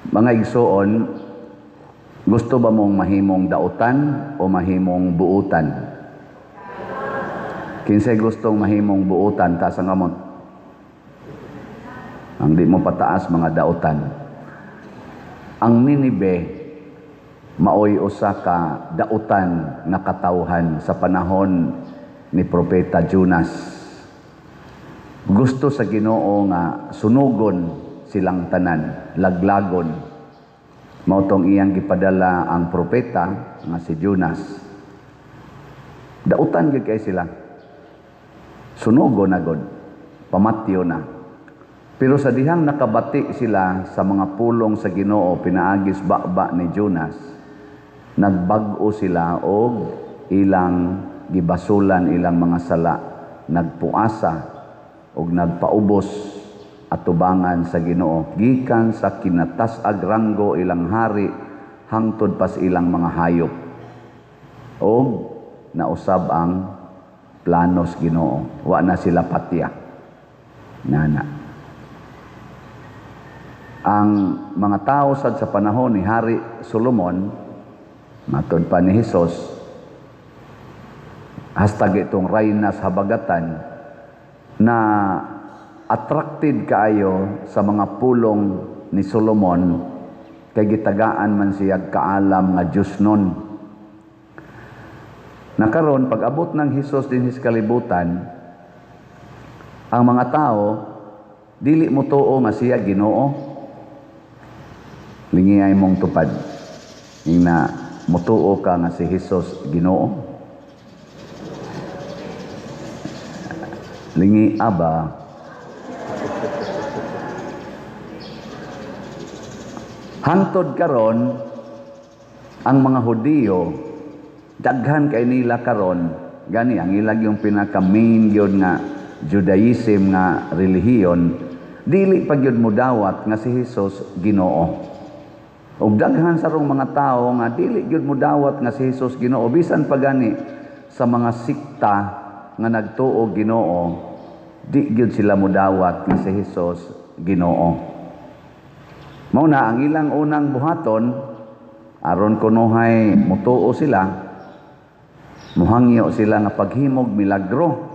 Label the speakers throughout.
Speaker 1: Mga igsoon, gusto ba mong mahimong dautan o mahimong buutan? Kinsay gustong mahimong buutan, taas ang amot. Ang di mo pataas, mga dautan. Ang Ninibe, maoy usa ka dautan na katawhan sa panahon ni Propeta Jonas. Gusto sa Ginoo nga sunugon silang tanan, laglagon. Mautong iyang gipadala ang propeta nga si Jonas. Dautan gyud kay sila. Sunugon na god, pamatyo na. Pero sa dihang nakabati sila sa mga pulong sa Ginoo pinaagis bakba ni Jonas, nagbag-o sila og ilang gibasulan ilang mga sala, nagpuasa og nagpaubos atubangan sa Ginoo gikan sa kinatas-ag ranggo ilang hari hangtod pas ilang mga hayop. Og nausab ang planos Ginoo, wa na sila patya. Nana. Ang mga tao sad sa panahon ni Hari Solomon, matod pa ni Hesus, hashtag itong Raynas Habagatan, na attracted kaayo sa mga pulong ni Solomon, kay gitagaan man siya kaalam nga Diyos nun. Nakaron, pag abot ng Hesus din his kalibutan, ang mga tao, dili mo tuo nga siya Ginoo, lingi ay mong tupad. Yung na mutuo ka nga si Hesus Ginoo. Lingi aba. Hangtod karon ang mga Hudiyo, daghan kay nila karon, gani ang ilag yung pinaka-main yun nga Judaism nga relihiyon, dili pa gyud mudawat nga si Hesus Ginoo. Ug daghan sarong mga tao nga dili gyud mudawat nga si Hesus Ginoo, bisan pa gani sa mga sikta nga nagtuo Ginoo, di gyud sila mudawat nga si Hesus Ginoo. Mao na ang ilang unang buhaton aron kunuhay mutuo sila, muhangyo sila nga paghimog milagro.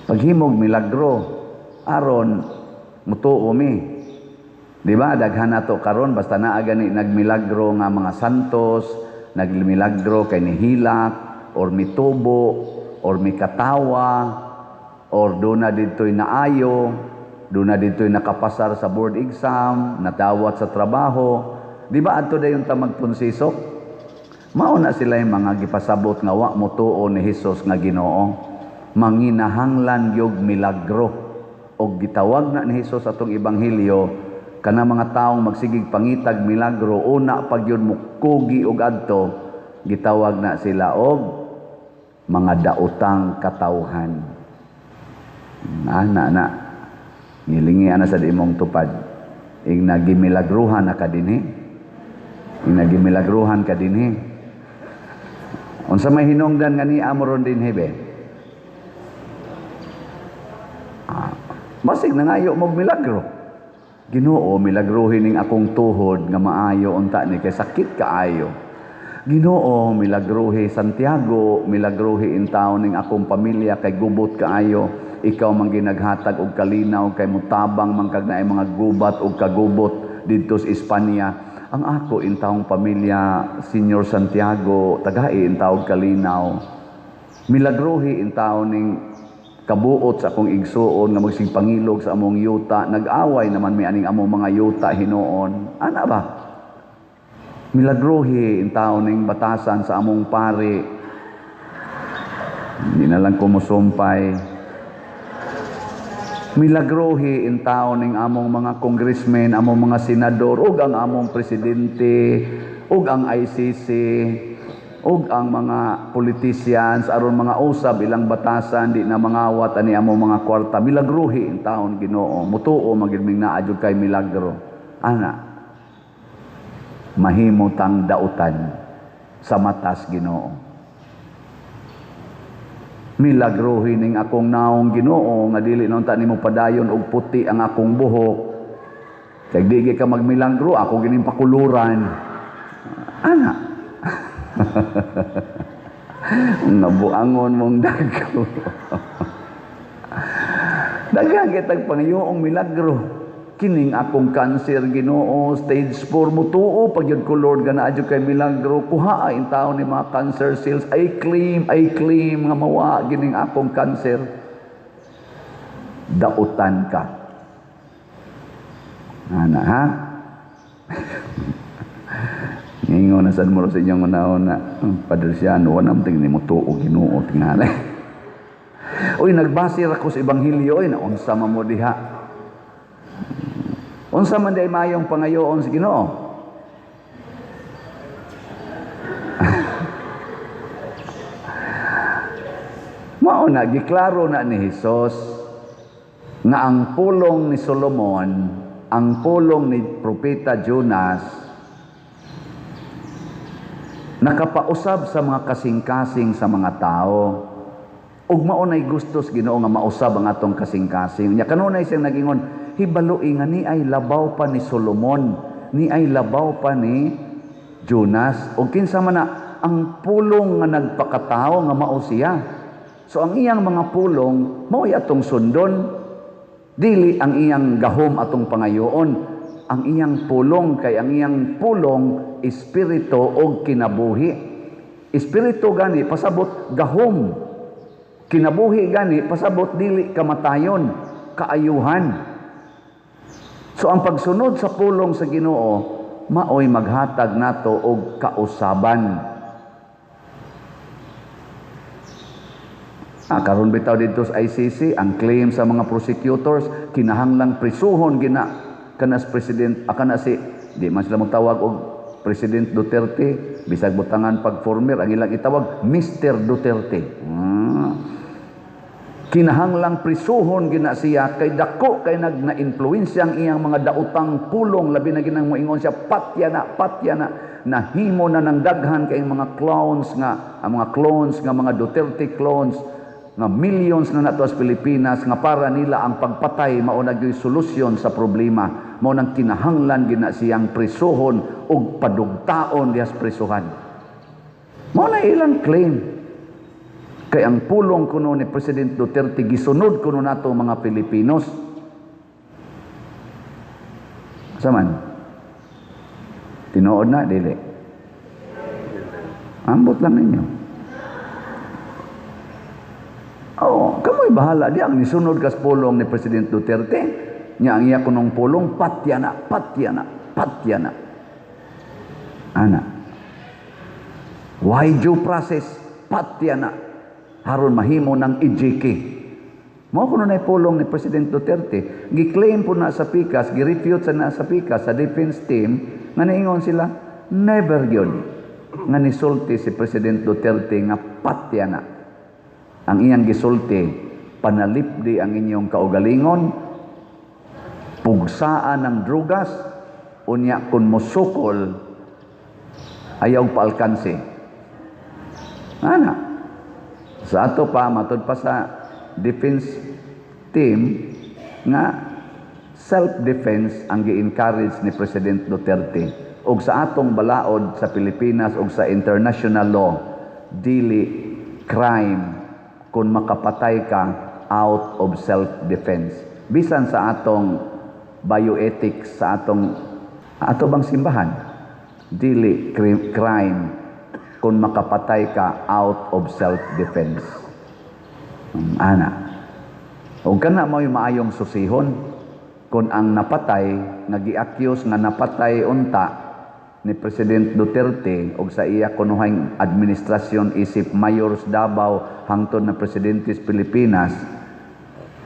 Speaker 1: Paghimog milagro aron mutuo mi. Di ba, daghan nato karon basta naa gani nagmilagro nga mga santos, nagmilagro kay nihilak or mitubo or mikatawa or doon na dito'y naayo, doon na dito'y nakapasar sa board exam, nadawat sa trabaho. Di ba adto dayon ta magpunsisok? Mao na sila yung mga gipasabot nga wa mo tuo ni Hesus nga Ginoo. Manginahanglan yog milagro og gitawag na ni Hesus atong ebanghelyo kana mga taong magsigig pangitag milagro, una pag yun mukugi og adto, gitawag na sila og mga daotang katawhan. Na ngilingi ana sa imong tupad, ing nagimilagruhan na kadinhi, ing nagimilagruhan kadinhi. Unsa may hinungdan nga ni amoron din hebe? Basig nangayo mog milagro. Ginoo, milagruhin ning akong tuhod nga maayo unta ni kay sakit kaayo. Ginoo, milagruhi Santiago, milagruhi in taon ning akong pamilya kay gubot kaayo. Ikaw man ginaghatag og kalinaw kay mutabang man kag naay mga gubat og kagubot didto sa Espanya. Ang ako in taong pamilya, Senior Santiago, tagahi in taong kalinaw. Milagruhi in taon ning kabuot sa akong igsuon nga magsig pangilog sa among yuta, nag-away naman may aning among mga yuta hinuon. Ana ba? Milagruhi in taon ning batasan sa among pari. Hindi na lang kumusumpay. Milagruhi in taon ning among mga congressmen, among mga senador, ug ang among presidente, ug ang ICC, ug ang mga politicians aron mga usab ilang batasan di na mangawat ani among mga kwarta. Milagruhi in taon Ginoo, mutuo magilming naa jud kay milagro. Ana, mahimutang dautan sa matas Ginoo. Milagruhi ning akong naong Ginoo nga dili nunta nimo padayon og puti ang akong buhok. Kaya di ka magmilagro, ako gining pakuluran. Ana. Nabuangon mong dago. Daghang kitag pangayoong milagro. Kining akong cancer, Ginoo, stage 4 mo tuo pag yun ko Lord ganaadyo kay milagro, kuha ay tao ni mga cancer cells. I claim nga mawa gining akong cancer. Dautan ka. Ana ha? Ngingo na san mo sa inyong una-una. Padre Siano, wala mo tingin mo tuo, Ginoo, tingala. Uy, nagbasir ako sa Ebanghelyo, naunsa man mo diha. Unsa man day mayong pangayoon sa Ginoo? Mao na giklaro na ni Hesus nga ang pulong ni Solomon, ang pulong ni Propeta Jonas nakapausab sa mga kasing-kasing sa mga tao. Ug mao nay gustos Ginoo nga mausab ang atong kasing-kasing. Nya kanunay siyang nagingon, hibaloi nga ni ay labaw pa ni Solomon, ni ay labaw pa ni Jonas. O kinsa man na ang pulong nga nagpakatao nga mao siya. So ang iyang mga pulong mao atong sundon, dili ang iyang gahom atong pangayoon. Ang iyang pulong kay ang iyang pulong espiritu og kinabuhi. Espiritu gani pasabot gahom. Kinabuhi gani pasabot dili kamatayon, kaayuhan. So ang pagsunod sa pulong sa Ginoo maoy maghatag nato og kausaban. Karon bitaw dito sa ICC ang claim sa mga prosecutors kinahanglang prisuhon gina kanas president kana si di man sila magtawag og President Duterte bisag butangan pag former ang ilang itawag Mr. Duterte. Kinahanglang prisuhon gina siya kay dako kay na-influensya ang iyang mga daotang pulong labi na ginang moingon siya patya na nahimo na ng daghan kay mga clones nga ang mga clones nga mga Duterte clones nga millions na nato sa Pilipinas nga para nila ang pagpatay mao na gyud solusyon sa problema. Mao nang kinahanglan gina siyang prisuhon ug padugtaon diha sa prisuhan. Mao na ilang claim. Kay ang pulong kuno ni President Duterte gisunod kuno nato mga Pilipinos. Saman? Tinuod na dili. Ambot lang ninyo. Kamoy bahala di ang nisunod kas pulong ni President Duterte. Nya ang iya kunong pulong patya na. Ana. Why due process? Patya na. Haron mahimo ng EJK. Mao kuno nay pulong ni President Duterte. Gi-claim po na sa PICAS, gi-refute sa PICAS sa defense team nga niingon sila never yun nga nisulti si President Duterte nga patya na. Ang iyang gisulti, panalipdi ang inyong kaugalingon, pugsaan ng drugas, unya kun musukol, ayaw paalkansi. Ana, sa ato pa, matod pa sa defense team, nga self-defense ang gi-encourage ni President Duterte. Og sa atong balaod sa Pilipinas og sa international law, dili crime kung makapatay ka out of self-defense. Bisan sa atong bioethics, sa ato bang simbahan, dili crime kung makapatay ka out of self-defense. Ana. O kana mo yung maayong susihon kung ang napatay, nag-i-accuse nga napatay unta ni President Duterte o sa iya kunuhang administrasyon isip mayors Davao hangtod na presidente sa Pilipinas,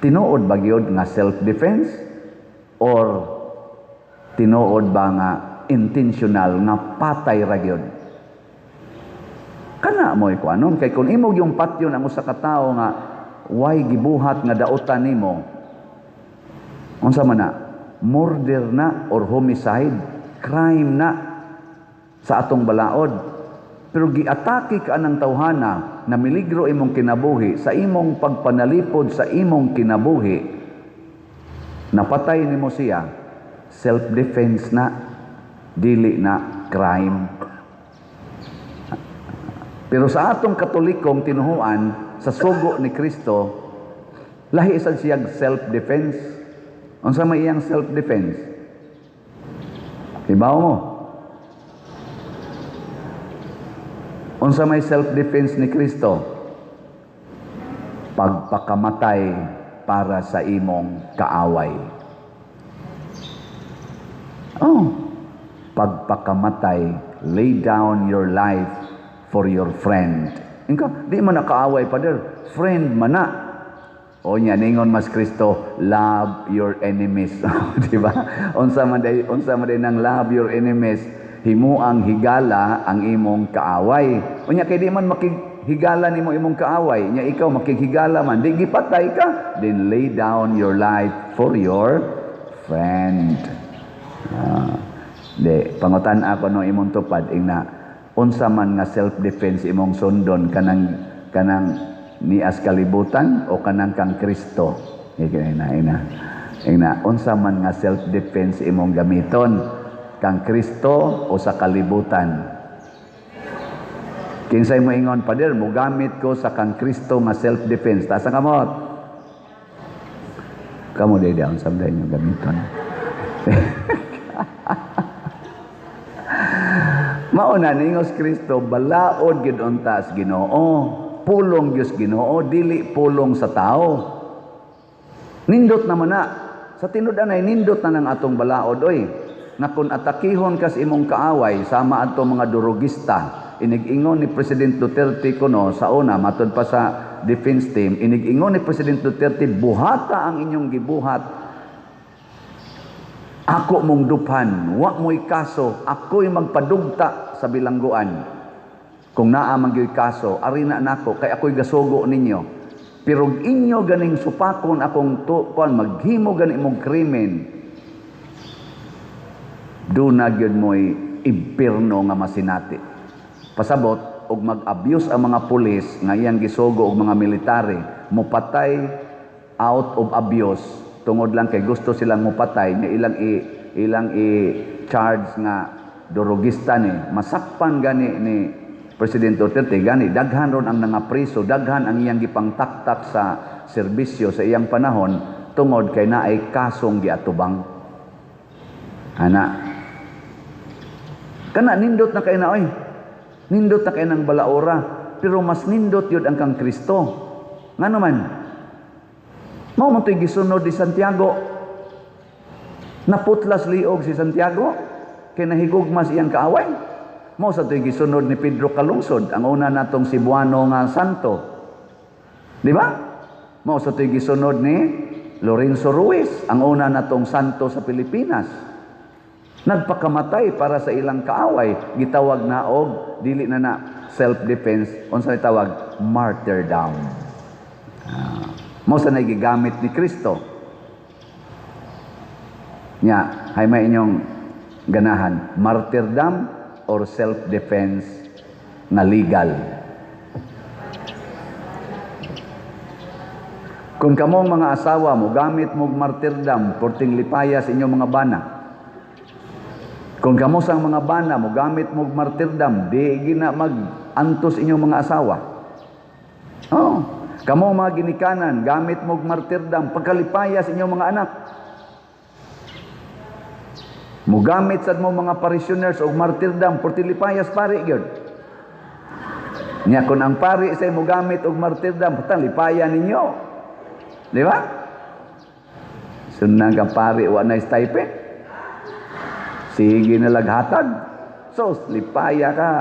Speaker 1: tinuod ba gyud nga self-defense or tinuod ba nga intentional nga patay ra gyud? Kana mo'y kuanon kay kung imog yung patyon ang usa ka tawo nga way gibuhat nga dautan nimo, unsa man na, murder na or homicide, crime na sa atong balaod. Pero giatake ka ng tawhana na miligro imong kinabuhi sa imong pagpanalipod sa imong kinabuhi, napatay nimo siya, self-defense na, dili na crime. Pero sa atong Katolikong tinuhuan, sa sugo ni Kristo, lahi sad siyang self-defense. Unsa may iyang self-defense? Ibaw mo. Unsa may self-defense ni Kristo? Pagpakamatay para sa imong kaaway. Pagpakamatay, lay down your life for your friend. Ingka, di man nakaaway pa der, friend man na. O nya ningon mas Kristo, love your enemies. Di ba? Unsa man day nang love your enemies, himuang higala ang imong kaaway. Unya kay di man makighigala nimo imong kaaway, nya ikaw makighigala man, di gipatay ka, then lay down your life for your friend. Pangutan ako no imong tupad ingna unsa man nga self-defense imong sundon kanang nias kalibutan o kanang kang Kristo. Ingna unsa man nga self-defense imong gamiton, kang Kristo o sa kalibutan. Kinsay mo ingon, Pader, mo gamit ko sa kang Kristo nga self-defense. Taas ang kamot. Kamu day down sabday nyo gamiton. Mauna ningos Kristo, balaod gid untas Ginoo. Pulong Diyos Ginoo, dili pulong sa tao. Nindot naman na. Sa tinud-anay, nindot na ng atong balaod, oy. Na kung atakihon kas imong kaaway, sama ato mga durugista, inig-ingon ni President Duterte kuno sa una, matod pa sa defense team, inig-ingon ni President Duterte, buhata ang inyong gibuhat. Ako mong duphan, wa mo'y kaso, ako'y magpadugta sa bilangguan. Kung naa man gyud kaso, ari na nako, kay ako'y gasugo ninyo. Pero inyo ganing supakon akong tukuan, maghimo gani mong krimen, doon na gyud mo'y impierno nga masinati. Pasabot, og mag-abuse ang mga pulis, nga iyang gisugo og mga military, mupatay out of abuse, tungod lang kay gusto silang mupatay, nga ilang i-charge nga durugista ni, masakpan gani ni President Duterte, gani, daghan ron ang nangapriso, daghan ang iyang gipangtaktak sa serbisyo sa iyang panahon, tungod kay naay kasong giatubang. Kana nindot na kay na, oy. Nindot na kay ng balaora, pero mas nindot yun ang kang Kristo. Nga naman, mao man to'y gisunod ni Santiago. Naputlas liog si Santiago, kay nahigugmas iyang kaaway. Mao sa to'y gisunod ni Pedro Calungsod, ang una natong Cebuano nga santo. Di ba? Mao sa to'y gisunod ni Lorenzo Ruiz, ang una natong santo sa Pilipinas. Nagpakamatay para sa ilang kaaway, gitawag na og dili na self-defense, unsa tawag martyrdom. Mao sa nagigamit ni Kristo. Nya, hay may inyong ganahan, martyrdom or self-defense na legal. Kung kamong mga asawa mo gamit mo martyrdom porting lipaya sa inyong mga bana. Kung kamo sang mga bana mo gamit mo martyrdom, di gina mag-antos inyong mga asawa. Kamo mga ginikanan, gamit mo martyrdom, pagkalipaya sa inyong mga anak. Mo gamit sad mo mga parishioners og martyrdom, portilipayas pari gyud. Nya kun ang pari say mo gamit og martyrdom, patalipaya ninyo. Di ba? Sunang ka pari wa na stipend. Sige na laghatag. So, lipaya ka.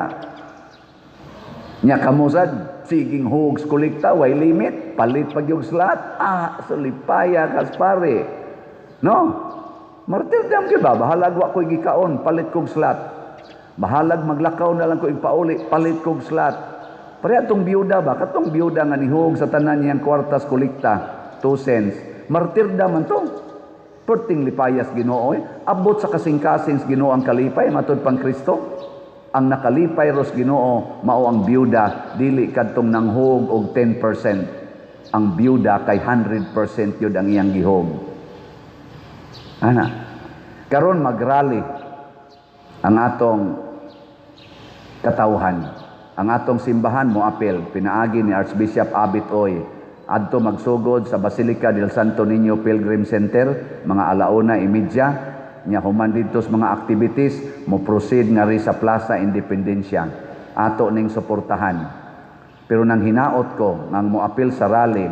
Speaker 1: Nya kamusad, siging hugs kolekta, way limit, palit pag yung slat. So lipaya ka pare. No? Martyrdom ka ba? Bahalag wa ko'y gikaon, palit kong slat. Bahalag maglakaw na lang ko'y pauli, palit kong slat. Pare atong biyuda ba? Katong biyuda nga nihug sa tanan niyang kwartas kolekta, 2 cents. Martyrdom man to. Perting lipayas Ginoo, abot sa kasing-kasing Ginoo ang kalipay matud pang Kristo. Ang nakalipay ros Ginoo mao ang byuda, dili kadtong nanghug og 10%. Ang byuda kay 100% yun ang iyang gihog. Karon magrally ang atong katawhan. Ang atong simbahan mo apil, pinaagi ni Archbishop Abit Oy, adto magsugod sa Basilica del Santo Niño Pilgrim Center, mga 1:30, nya human dito sa mga activities, mo proceed nga ri sa Plaza Independencia. Ato ning suportahan. Pero nang hinaot ko, nang mo apil sa rally,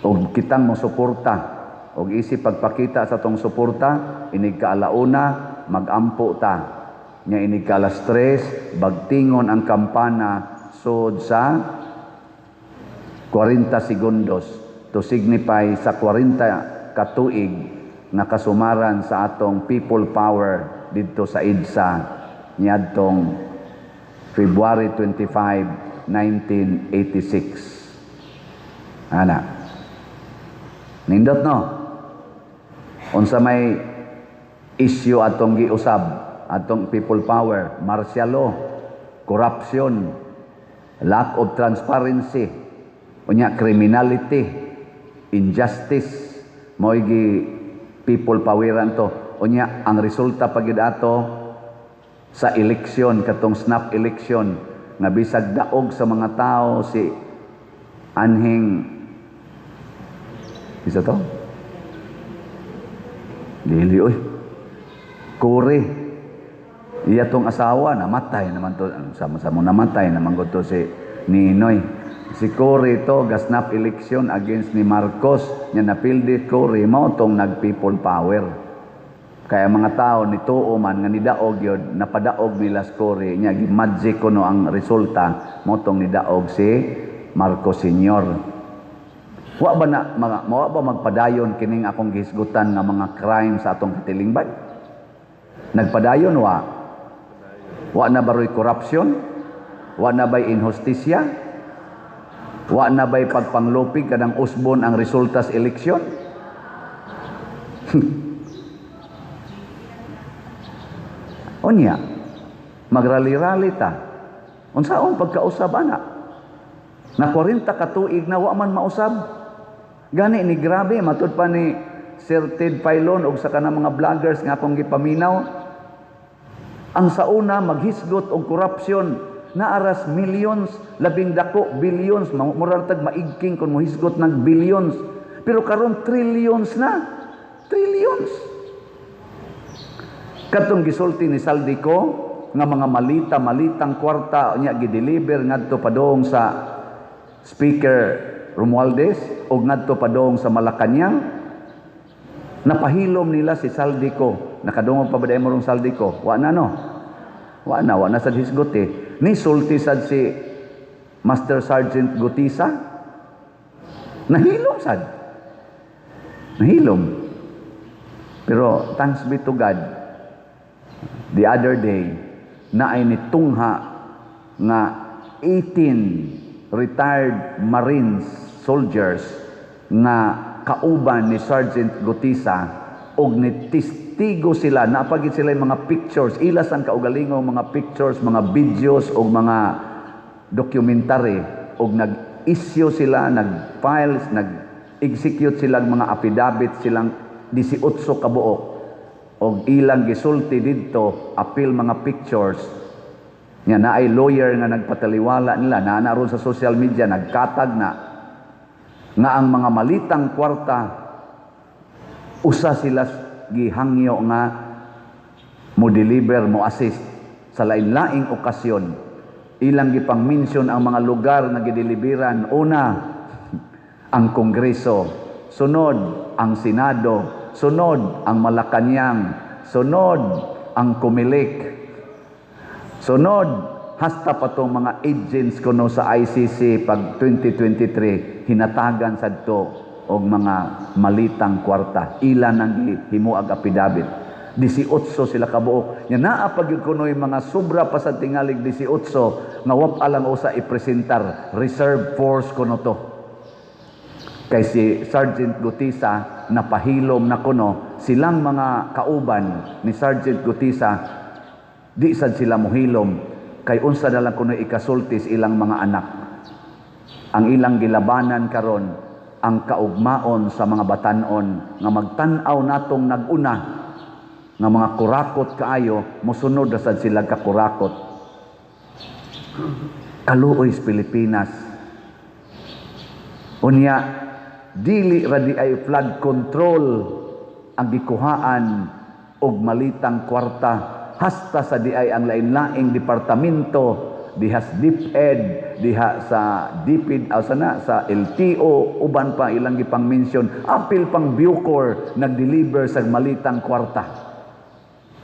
Speaker 1: o kitang mo suporta, o isip pagpakita sa tong suporta, inig ka 1:00, magampo ta. Nya inig ka 3:00, bagtingon ang kampana sud sa 40 segundos to signify sa 40 ka tuig na kasumaran sa atong people power dito sa EDSA niadtong February 25, 1986. Ana. Nindot no? Unsa may issue atong giusab, atong people power, martial law, corruption, lack of transparency, unya criminality, injustice, mo'y gi people poweran to. Unya ang resulta pagid ato sa eleksyon, katong snap election, nga bisag daog sa mga tao si anhing isa to? Dili oy. Kore. Iya tong asawa namatay naman to, sama-sama namatay naman to si Ninoy. Si Cory to gasnap election against ni Marcos, nya napildi Cory mao tong nag people power. Kaya mga tao ni tuo man nga nidaog yun, napadaog nila si Cory, nya magic kuno ang resulta mao tong nidaog si Marcos Senior. Wa ba magpadayon kining akong gihisgutan nga mga crime sa atong katilingban? Nagpadayon wa? Wa na baroy corruption? Wa na ba'y injustisya? Wa na ba'y pagpanglupig kadang usbon ang resulta sa eleksyon? Unya, magrali-rali ta. Unsaon pagkausab ana? Na 40 ka tuig na wa man mausab. Gani ni grabe matud pa ni Sir Ted Filon og sa kanang mga vloggers nga akong gipaminaw. Ang sauna maghisgot og korupsyon na aras millions, labing dako billions, murag tag maigking kun mohisgot ng billions. Pero karon trillions na. Trillions. Katong gisulti ni Saldico nga mga malitang kwarta nya gideliver ngadto padong sa Speaker Romualdez o ngadto padong sa Malacañang, napahilom nila si Saldico. Nakadungog pa ba dayon morong Saldico? Wa na no. Wa na sa hisgot eh. Ni sulti sad si Master Sergeant Gutisa. Nahilom sad. Nahilom. Pero thanks be to God, the other day, na ay nitungha nga 18 retired Marines soldiers nga kauban ni Sergeant Gutisa og nitistigo sila, napagid sila yung mga pictures, ilas ang kaugalingong mga pictures, mga videos og mga documentary og nag-issue sila, nag-files, nag-execute silang mga affidavit silang 18 kabuok og ilang gisulti didto apil mga pictures nya na ay lawyer nga nagpataliwala nila na naroon sa social media nagkatag na nga ang mga malitang kwarta usa sila gihangyo nga mo deliver mo assist sa lain-laing okasyon. Ilang gipang mention ang mga lugar na gideliveran. Una, ang Kongreso, sunod ang Senado, sunod ang Malacañang, sunod ang Comelec, sunod hasta pa tong mga agents kuno sa ICC pag 2023 hinatagan sadto og mga malitang kwarta. Ilan ang himuag affidavit. 18 sila kabuok. Nya naa pag kunoy mga sobra pa sa tingalig 18 nga wa alang usa ipresentar reserve force kuno to. Kay si Sergeant Gutisa napahilom na kuno silang mga kauban ni Sergeant Gutisa di sad sila mohilom kay unsa na lang kuno ikasultis ilang mga anak. Ang ilang gilabanan karon ang kaugmaon sa mga batan-on nga magtan-aw natong naguna nga mga kurakot kaayo mosunod ra sad sila ka kurakot. Kaluoy sa Pilipinas. Unya dili ra di ay flood control ang gikuhaan og malitang kwarta hasta sa di ay ang lain-laing departamento diha sa DepEd, diha sa DPID, sa LTO, uban pa ilang gipang mention, apil pang Bucor nag-deliver sa malitang kwarta.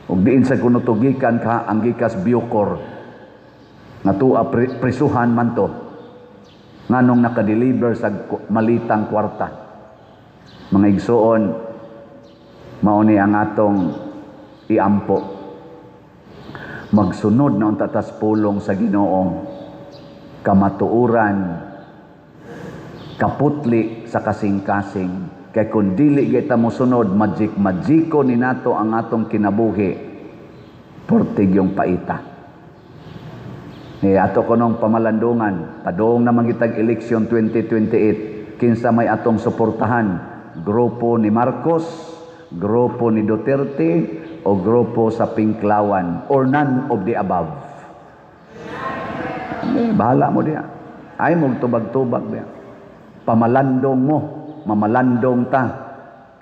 Speaker 1: Ug diin sa kunutugikan ka ang gikas Bucor nga tuwa prisuhan man to nganong naka-deliver sa malitang kwarta. Mga igsoon, mao ni ang atong iampo. Magsunod na ang tatas pulong sa Ginoo, kamatuuran, kaputli sa kasing-kasing. Kay kung dili kita mo sunod, magic-magiko ni nato ang atong kinabuhi, portig yung paita. Ato ko nung pamalandungan, padong naman kitag eleksyon 2028, kinsa may atong suportahan, grupo ni Marcos, grupo ni Duterte, o grupo sa Pinklawan, or none of the above. Bahala mo diya. Ay mong tubag-tubag diya. Pamalandong mo, mamalandong ta.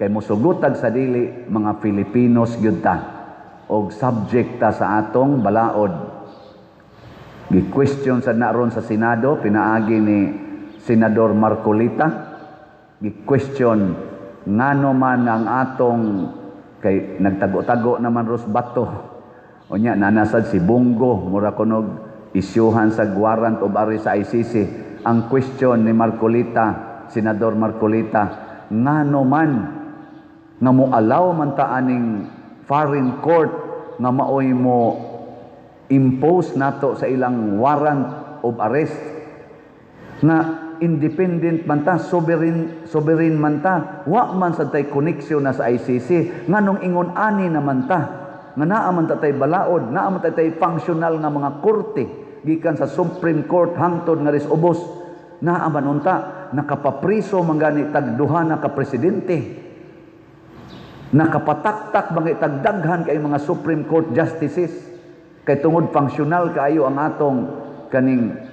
Speaker 1: Kay musugutag sa dili, mga Filipinos gyud ta. Og subject ta sa atong balaod. Gi-question sa naron sa Senado, pinaagi ni Senador Marcolita. Gi-question ngano man ang atong kay nagtago-tago naman Ros Bato. Unya nanasad si Bungo mura kunog isyuhan sa warrant of arrest sa ICC. Ang question ni Marcolita, Senador Marcolita, ngano man nga mo allow man ta aning foreign court nga maoy mo impose nato sa ilang warrant of arrest na independent man ta, sovereign man ta, wa man sa tay koneksyon na sa ICC, nganong ingon ani naman ta, nga naa man ta tay balaod, naa man ta tay functional nga mga korte, gikan sa Supreme Court hangtod nga ris ubos, naa man unta, nakapapriso mangani tagduha na ka presidente, nakapataktak mga itagdaghan kay mga Supreme Court justices, kay tungod functional kaayo ang atong kaning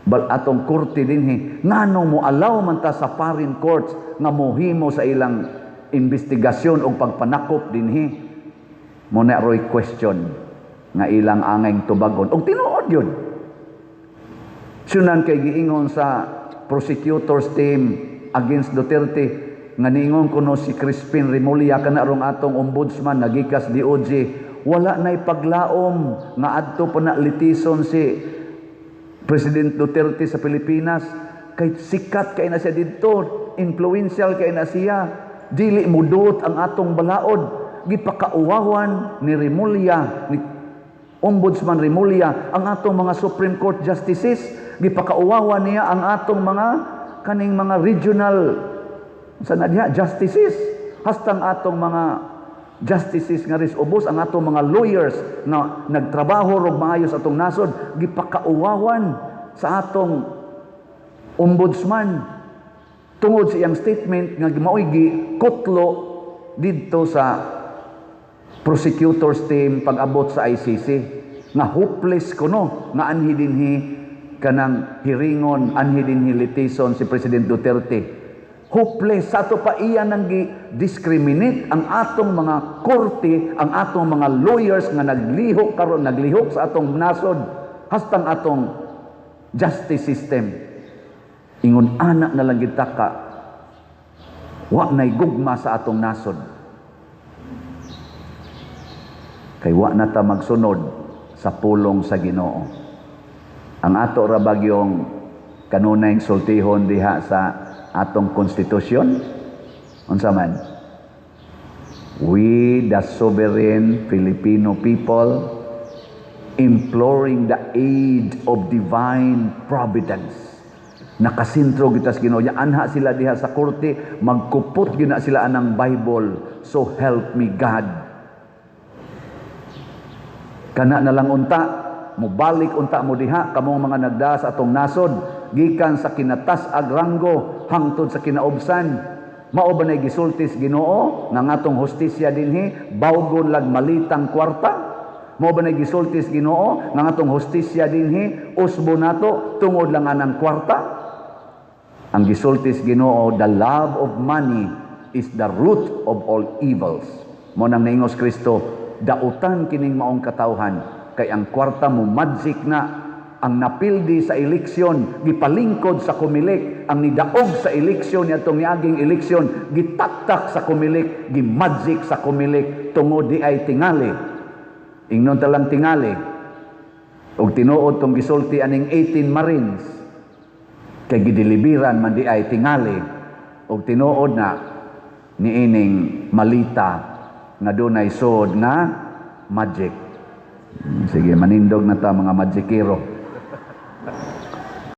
Speaker 1: atong korte dinhi, nganong mo allow man ta sa foreign courts nga mohimo sa ilang investigasyon o pagpanakop dinhi. Mo na roy question nga ilang angay tubagon og tinuod yun. Sunan kay giingon sa prosecutors team against Duterte nga niingon kuno si Crispin Remulla kana rong atong ombudsman nagikas DOJ, wala nay paglaom nga adto pa na litison si President Duterte sa Pilipinas, kay sikat kay na siya dito, influential kay na siya, dili mudot ang atong balaod, gipakauwawan ni Remulla, ni Ombudsman Remulla, ang atong mga Supreme Court justices, gipakauwawan niya ang atong mga kaning mga regional justices, hastang atong mga justices nga ris ubos, ang atong mga lawyers na nagtrabaho rog maayos atong nasod, gipakauwawan sa atong ombudsman tungod sa iyang statement nga maoy gikutlo didto sa prosecutors team pag-abot sa ICC nga hopeless kuno nga anhi dinhi kanang hiringon, anhi dinhi litisyon si President Duterte. Hopeless, sa ato pa iya nang discriminate ang atong mga korte, ang atong mga lawyers nga naglihok karon, naglihok sa atong nasod, hastang atong justice system. Ingon anak na lang kita ka, wa nay gugma sa atong nasod. Kay wa na ta magsunod sa pulong sa Ginoo. Ang ato ra bagyong kanunay sultihon diha sa atong konstitusyon, unsa man, we the sovereign Filipino people imploring the aid of divine providence. Nakasintro kita sa Ginoo, anha sila diha sa korte, magkupot gina sila anang Bible, so help me God. Kana na lang unta, mubalik unta mo diha kamong mga nagda sa atong nasod, gikan sa kinatas ag ranggo hangtod sa kinaubsan, Mao ba nay gisultis Ginoo nga ngatong hustisya dinhi bawgon lag malitang kwarta? Mao ba nay gisultis Ginoo nga ngatong hustisya dinhi usbo nato tungod lang anang kwarta? Ang gisultis Ginoo, the love of money is the root of all evils. Mo nang naingos Kristo, dautan kining maong katawhan kay ang kwarta mo magic na. Ang napildi sa eleksyon gipalingkod sa kumilik, ang nidaog sa eleksyon nitong niaging eleksyon gitaktak sa kumilik, gimagic sa kumilik tungod di ay tingali. Ingnon talang tingali og tinuod tong gisulti aning 18 Marines kay gideliveran man di ay tingali og tinuod na niining malita nga dunay sod nga magic. Sige, manindog na ta mga magikero.